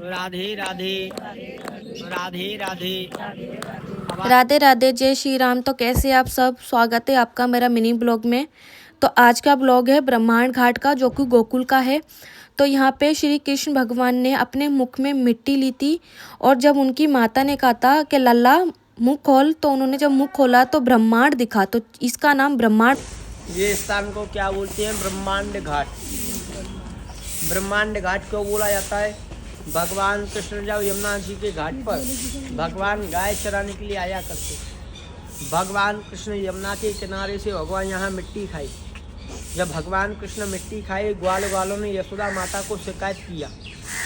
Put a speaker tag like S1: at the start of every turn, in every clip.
S1: राधे राधे राधे राधे।
S2: राधे राधे, जय श्री राम। तो कैसे आप सब? स्वागत है आपका मेरा मिनी ब्लॉग में। तो आज का ब्लॉग है ब्रह्मांड घाट का, जो कि गोकुल का है। तो यहाँ पे श्री कृष्ण भगवान ने अपने मुख में मिट्टी ली थी, और जब उनकी माता ने कहा था कि लल्ला मुख खोल, तो उन्होंने जब मुख खोला तो ब्रह्मांड दिखा। तो इसका नाम ब्रह्मांड।
S1: ये स्थान को क्या बोलते हैं? ब्रह्मांड घाट। ब्रह्मांड घाट क्यों बोला जाता है? भगवान कृष्ण जब यमुना जी के घाट पर भगवान गाय चराने के लिए आया करते। भगवान कृष्ण यमुना के किनारे से भगवान यहाँ मिट्टी खाई। जब भगवान कृष्ण मिट्टी खाए, ग्वालों ने यशोदा माता को शिकायत किया,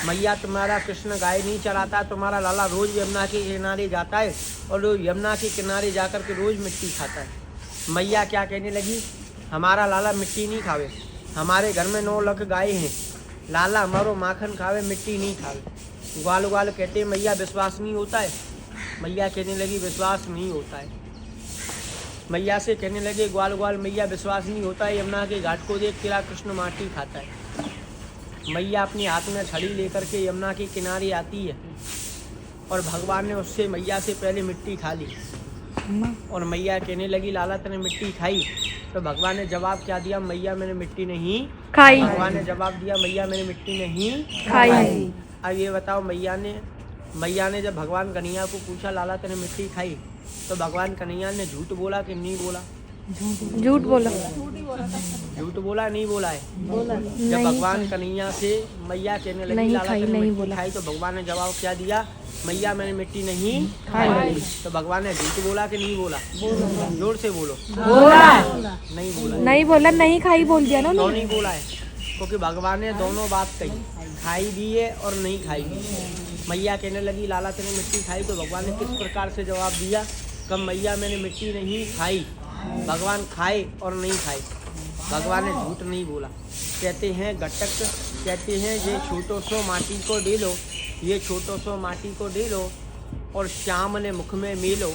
S1: मैया तुम्हारा कृष्ण गाय नहीं चराता, तुम्हारा लाला रोज यमुना के किनारे जाता है और रोज यमुना के किनारे जाकर के रोज मिट्टी खाता है। मैया क्या कहने लगी, हमारा लाला मिट्टी नहीं खावे, हमारे घर में 9 लाख गाय हैं, लाला हमारो माखन खावे, मिट्टी नहीं खावे। ग्वाल कहते मैया विश्वास नहीं होता है। मैया कहने लगी विश्वास नहीं होता है। मैया से कहने लगे ग्वाल मैया विश्वास नहीं होता है, यमुना के घाट को देख तेरा कृष्ण माटी खाता है। मैया अपने हाथ में छड़ी लेकर के यमुना के किनारे आती है और भगवान ने उससे मैया से पहले मिट्टी खा ली। और मैया कहने लगी लाला तूने मिट्टी खाई? तो भगवान ने जवाब क्या दिया, मैया मैंने मिट्टी नहीं
S2: खाई।
S1: भगवान ने जवाब दिया मैया मैंने मिट्टी नहीं
S2: खाई।
S1: अब ये बताओ, मैया ने जब भगवान कन्हैया को पूछा लाला तूने मिट्टी खाई, तो भगवान कन्हैया ने झूठ बोला कि नहीं बोला?
S2: झूठ बोला।
S1: झूठ बोला नहीं बोला है? जब भगवान कन्हैया से मैया कहने लगी
S2: नहीं
S1: लाला
S2: खाई,
S1: तूने
S2: नहीं
S1: मिट्टी
S2: बोला।
S1: खाई, तो भगवान ने जवाब क्या दिया, मैया मैंने मिट्टी नहीं खाई। तो भगवान ने झूठ बोला कि नहीं बोला? जोर से बोलो। नहीं बोला।
S2: नहीं बोला, नहीं खाई बोल दिया ना।
S1: क्यों नहीं बोला है? क्योंकि भगवान ने दोनों बात कही, खाई भी है और नहीं खाई भी है। मैया कहने लगी लाला तूने मिट्टी खाई, तो भगवान ने किस प्रकार से जवाब दिया, कब मैया मैंने मिट्टी नहीं खाई। भगवान खाए और नहीं खाए, भगवान ने झूठ नहीं बोला। कहते हैं घटक, कहते हैं ये छोटो सो माटी को ढेलो, ये छोटो सो माटी को ढेलो और श्याम ने मुख में मेलो,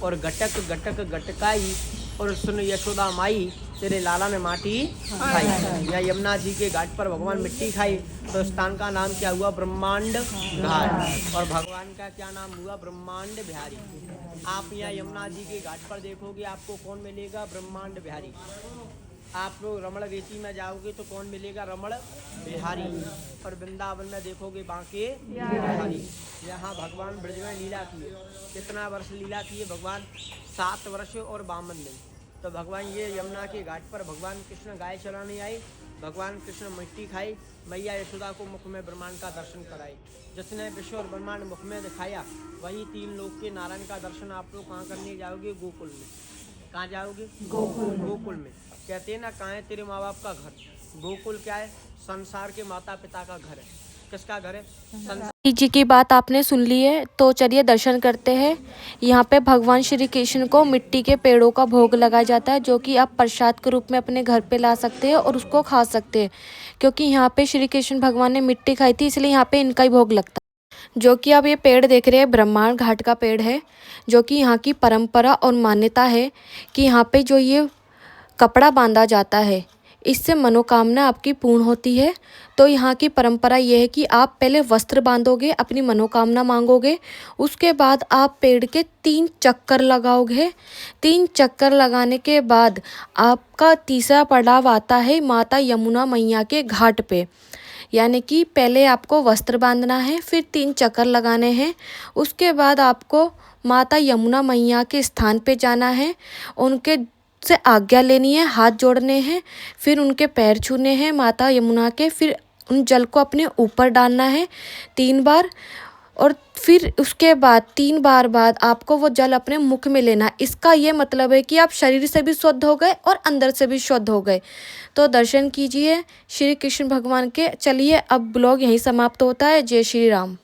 S1: और घटक घटक घटकाई और सुन यशोदा माई, तेरे लाला ने माटी खाई। या यमुना जी के घाट पर भगवान मिट्टी खाई, तो स्थान का नाम क्या हुआ? ब्रह्मांड घाट। और भगवान का क्या नाम हुआ? ब्रह्मांड बिहारी। आप यहाँ यमुना जी के घाट पर देखोगे आपको कौन मिलेगा? ब्रह्मांड बिहारी। आप लोग रमण रेती में जाओगे तो कौन मिलेगा? रमण बिहारी। और वृंदावन में देखोगे बांके बिहारी। यहाँ भगवान ब्रज में लीला की है। कितना वर्ष लीला की है भगवान? 7 वर्ष और 52 दिन। तो भगवान ये यमुना के घाट पर भगवान कृष्ण गाय चराने आए, भगवान कृष्ण मिट्टी खाई, मैया यशोदा को मुख में ब्रह्मांड का दर्शन कराए। जिसने विश्व और ब्रह्मांड मुख में दिखाया, वही 3 लोक के नारायण का दर्शन आप लोग कहाँ करने जाओगे? गोकुल में। कहाँ जाओगे? गोकुल में। कहते हैं ना, कहाँ है तेरे माँ बाप का घर? गोकुल क्या है? संसार के माता पिता का घर है। किसका घर है? संसार
S2: जी की बात आपने सुन ली है, तो चलिए दर्शन करते हैं। यहाँ पे भगवान श्री कृष्ण को मिट्टी के पेड़ों का भोग लगाया जाता है, जो कि आप प्रसाद के रूप में अपने घर पे ला सकते हैं और उसको खा सकते हैं। क्योंकि यहाँ पे श्री कृष्ण भगवान ने मिट्टी खाई थी, इसलिए यहाँ पे इनका ही भोग लगता है। जो कि आप ये पेड़ देख रहे हैं, ब्रह्मांड घाट का पेड़ है, जो कि यहाँ की परंपरा और मान्यता है कि यहाँ पे जो ये कपड़ा बांधा जाता है, इससे मनोकामना आपकी पूर्ण होती है। तो यहाँ की परंपरा ये है कि आप पहले वस्त्र बांधोगे, अपनी मनोकामना मांगोगे, उसके बाद आप पेड़ के 3 चक्कर लगाओगे। 3 चक्कर लगाने के बाद आपका तीसरा पड़ाव आता है माता यमुना मैया के घाट पे। यानी कि पहले आपको वस्त्र बांधना है, फिर 3 चक्कर लगाने हैं, उसके बाद आपको माता यमुना मैया के स्थान पे जाना है, उनके से आज्ञा लेनी है, हाथ जोड़ने हैं, फिर उनके पैर छूने हैं माता यमुना के, फिर उन जल को अपने ऊपर डालना है 3 बार, और फिर उसके बाद 3 बार बाद आपको वो जल अपने मुख में लेना है। इसका ये मतलब है कि आप शरीर से भी शुद्ध हो गए और अंदर से भी शुद्ध हो गए। तो दर्शन कीजिए श्री कृष्ण भगवान के। चलिए अब ब्लॉग यहीं समाप्त होता है। जय श्री राम।